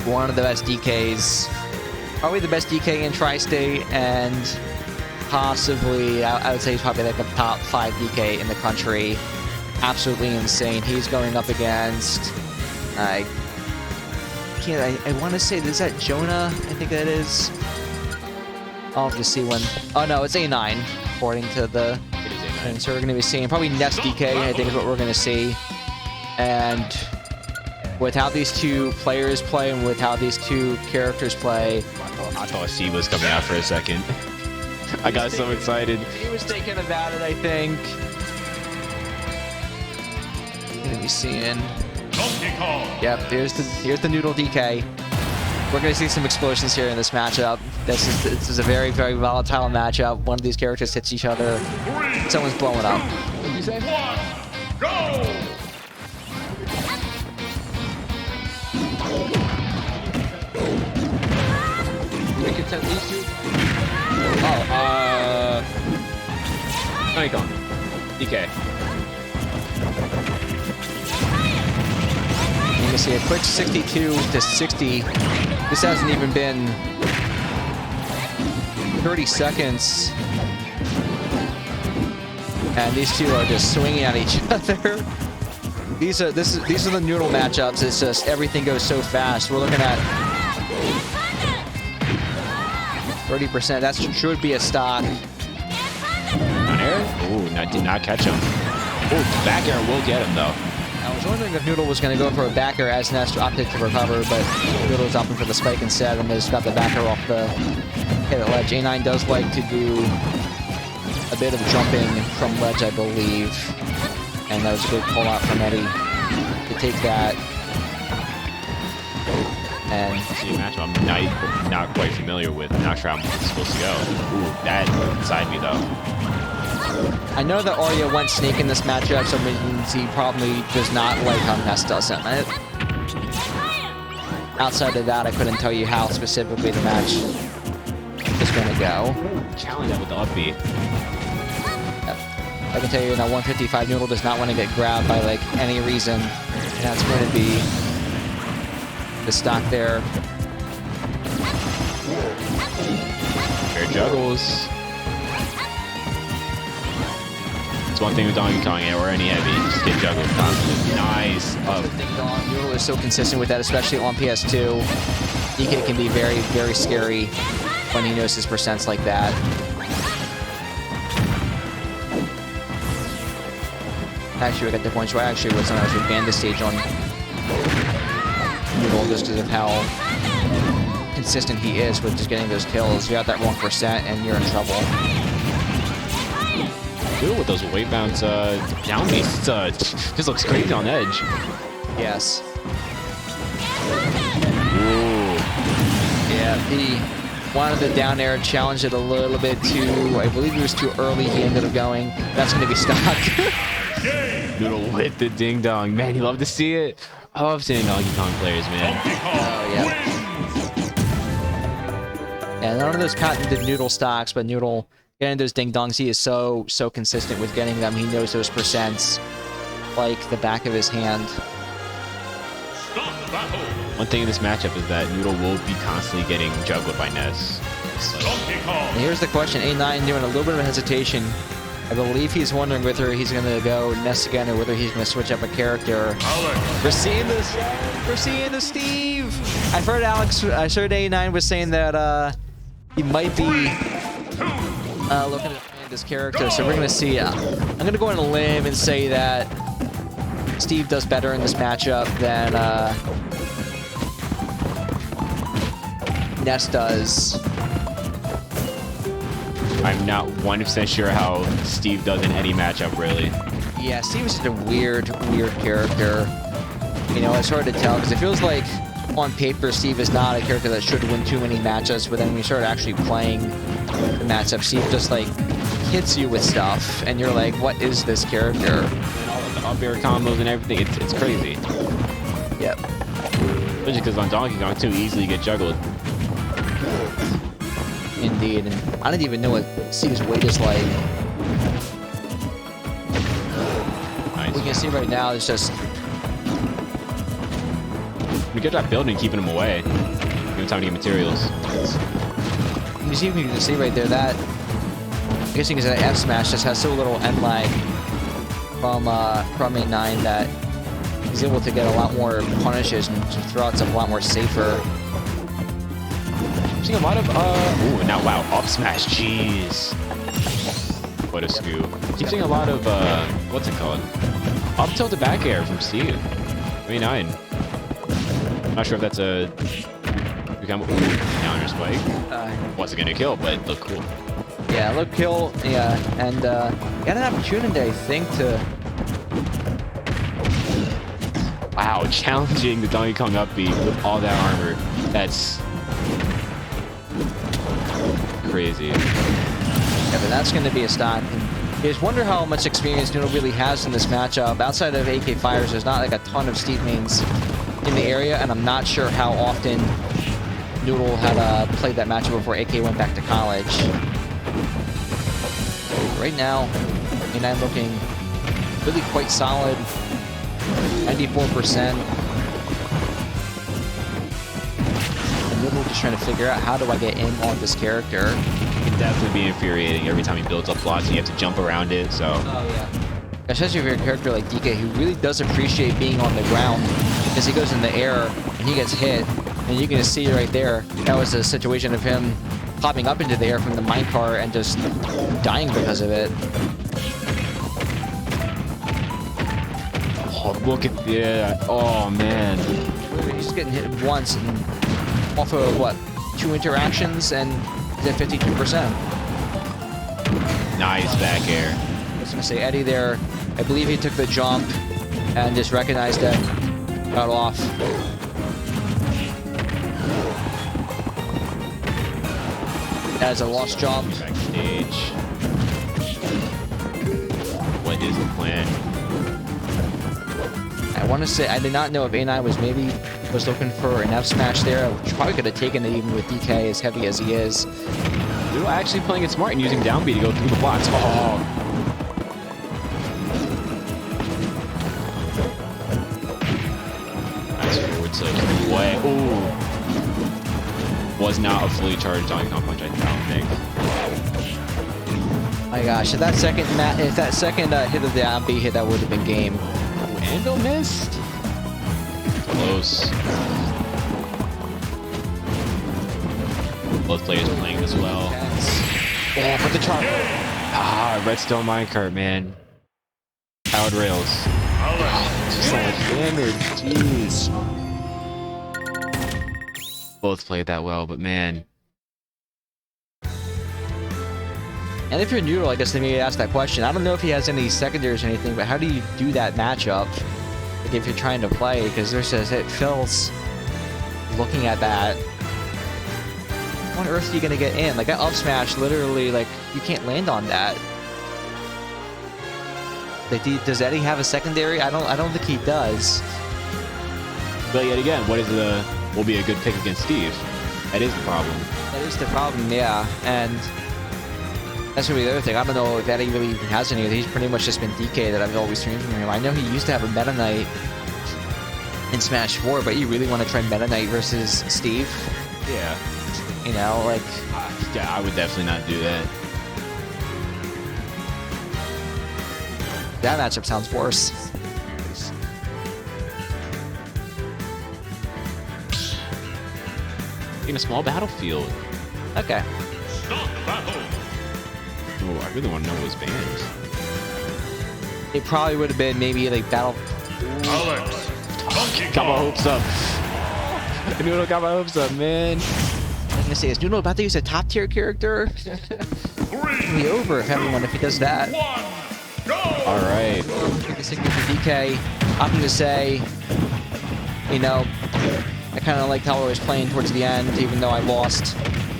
one of the best DKs, probably the best DK in Tri-State, and possibly, I would say he's probably like a top 5 DK in the country. Absolutely insane. He's going up against, I want to say, is that Jonah? I think that is. I'll have to see when. Oh no, it's A9, according to the. It is A9. And so we're going to be seeing probably Nest DK, I think is what we're going to see. And with how these two players play and with how these two characters play. I thought Steve was coming out for a second. I got so excited. He was thinking about it, I think. Gonna be seeing. Yep, here's the Noodle DK. We're gonna see some explosions here in this matchup. This is a very, very volatile matchup. One of these characters hits each other. Someone's blowing up. What did you say? Go! We can send these two. Oh, Icon. DK. You can see a quick 62 to 60. This hasn't even been 30 seconds. And these two are just swinging at each other. These are the Noodle matchups. It's just everything goes so fast. We're looking at 30%. That should be a stock. On air? Ooh, did not catch him. Ooh, back air will get him though. I was wondering if Noodle was going to go for a backer as Nest opted to recover, but Noodle was opting for the spike instead and just got the backer off the hit at ledge. A9 does like to do a bit of jumping from ledge, I believe. And that was a good pull out from Eddie to take that. And See a matchup I'm not quite familiar with. I'm not sure how it's supposed to go. Ooh, that side me though. I know that Arya went snake in this matchup, so means he probably does not like how Nest does it. Outside of that, I couldn't tell you how specifically the match is going to go. Challenge that with the up B. I can tell you, 155 Noodle does not want to get grabbed by like any reason. And that's going to be the stock there. Fair juggles. It's one thing with Donkey Kong or any heavy, just get juggled constantly. Nice. Noodle is so consistent with that, especially on PS2. DK can be very, very scary when he knows his percents like that. Actually, I got the points where I actually was sometimes we banned the stage on Noodle just because of how consistent he is with just getting those kills. You got that 1% and you're in trouble. Dude, with those weight bounce down beasts, just looks crazy on edge. Yes. Ooh. Yeah, he wanted the down air, challenged it a little bit too. I believe he was too early. He ended up going. That's going to be stock. Noodle with the ding dong. Man, you love to see it. I love seeing Donkey Kong players, man. Oh, yeah. Yeah, none of those patented Noodle stocks, but Noodle getting those ding dongs, he is so consistent with getting them. He knows those percents like the back of his hand. One thing in this matchup is that Noodle will be constantly getting juggled by Ness. And here's the question. A9 doing a little bit of a hesitation. I believe he's wondering whether he's going to go Ness again or whether he's going to switch up a character. We're seeing this. We're seeing the Steve. I've heard I heard A9 was saying that he might be looking at this character, so we're going to see. I'm going to go on a limb and say that Steve does better in this matchup than Ness does. I'm not 100% sure how Steve does in any matchup, really. Yeah, Steve is such a weird character. You know, it's hard to tell because it feels like on paper Steve is not a character that should win too many matchups, but then when you start actually playing the matchup, Steve just like hits you with stuff, and you're like, what is this character? And all of the up air combos and everything, it's crazy. Yep. Especially because on Donkey Kong too, easily get juggled. Indeed, and I didn't even know what Steve's weight is like. Nice. We can see right now it's just a good job building and keeping him away. Give him time to get materials. You can see right there that I'm guessing is that F smash just has so little end lag from A9 that he's able to get a lot more punishes and throw out some a lot more safer. I'm seeing a lot of ooh, now wow, up smash, jeez. What a scoop. Keep seeing a lot of what's it called? Up tilt to back air from Steve. A9. Not sure if that's a counter spike. Wasn't gonna kill, but it looked cool. Yeah, look kill, yeah, and got an opportunity, I think, to... Wow, challenging the Donkey Kong up B with all that armor. That's crazy. Yeah, but that's going to be a stock. And you just wonder how much experience Noodle really has in this matchup. Outside of AK Fires, there's not like a ton of Steve mains in the area, and I'm not sure how often Noodle had played that matchup before AK went back to college. Right now, A9 looking really quite solid, 94%. And Noodle just trying to figure out how do I get in on this character. It can definitely be infuriating every time he builds up blocks and you have to jump around it, so... Oh, yeah. Especially if you're a character like DK who really does appreciate being on the ground because he goes in the air and he gets hit. And you can just see right there, that was a situation of him popping up into the air from the minecart and just dying because of it. Oh, look at that. Oh, man. He's getting hit once and off of, what, 2 interactions and he's at 52%. Nice back air. I was going to say, Eddie there, I believe he took the jump and just recognized that, got off. As a lost jump. Backstage. What is the plan? I want to say, I did not know if A9 was looking for an F smash there. I probably could have taken it even with DK as heavy as he is. Noodle actually playing it smart and using down B to go through the blocks. Oh. Nice forward tilt. Way. Ooh. Was not a fully charged Donkey Kong punch, I don't think. My gosh, if that second hit of the down B hit, that would have been game. Anvil missed. Close. Both players playing as well. Oh, but the charge. Ah, Redstone minecart, man. Powered rails. Just so much damage. Jeez. Both played that well, but man. And if you're Noodle, I guess they may ask that question. I don't know if he has any secondaries or anything, but how do you do that matchup? Like if you're trying to play, because there's just, it feels, looking at that, how on earth are you going to get in? Like that up smash, literally, like, you can't land on that. Like, does Eddie have a secondary? I don't think he does. But yet again, what is will be a good pick against Steve? That is the problem. That is the problem, yeah. And that's gonna be the other thing. I don't know if Eddie really even has any. He's pretty much just been DK that I've always seen from him. I know he used to have a Meta Knight in Smash 4, but you really want to try Meta Knight versus Steve? Yeah. You know, like... yeah, I would definitely not do that. That matchup sounds worse. In a small battlefield. Okay. Oh, I really want to know what was banned. It probably would have been maybe like battle... Got my hopes up. Noodle got my hopes up, man. I was gonna say, is Noodle about to use a top tier character? It'll be over if he does that. All right. Take a signal for DK. I'm gonna say, you know, I kind of liked how I was playing towards the end, even though I lost.